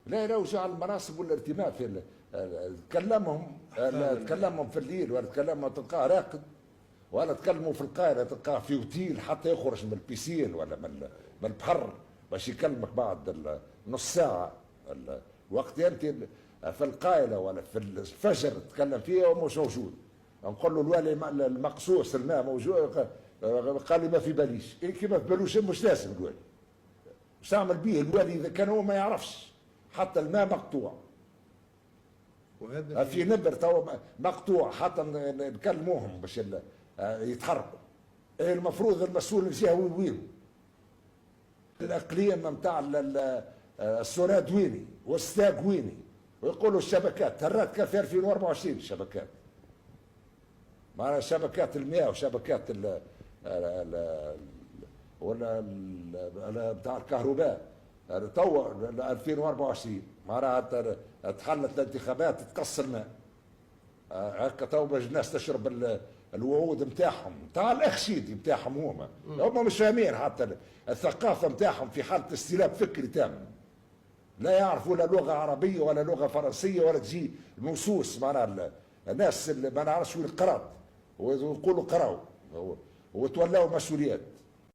لا لا، وجع المناصب والارتماء في تكلمهم في الليل، ولا تكلمهم تلقاه راقد، ولا تكلموا في القاهرة تلقاه في اوتيل حتى يخرج من البيسين ولا من البحر باش يكلمك بعد نص ساعة. الوقت انت في القايلة ولا في الفجر تتكلم فيه ومش موجود. نقول له الوالي المقصوص الماء موجود، قال لي ما في باليش. إيه كيما في بالوش مش لازم الوالي، مش تعمل به الوالي اذا كان هو ما يعرفش حتى الماء مقطوع. وهذا في نبر تو مقطوع حتى نكلموهم باش يتحركوا. إيه المفروض المسؤول الجهوي وين؟ الاقليم نتاع السوناد ويني والستاق ويني، ويقولوا الشبكات ترات كان في 2024 الشبكات، معناها شبكات المياه وشبكات ولا بتاع الكهرباء تو 2024 معناها تحلت الانتخابات تقص الماء. هكا تو باش الناس تشرب الوعود نتاعهم نتاع الاخشيدي نتاعهم هم مش فاهمين حتى الثقافه نتاعهم في حاله استلاب فكري تام. لا يعرفوا لا لغه عربيه ولا لغه فرنسيه ولا تجي نصوص معناها الناس اللي ما نعرفش وين قرات ويقولوا قراوا وتولوا مسؤوليات.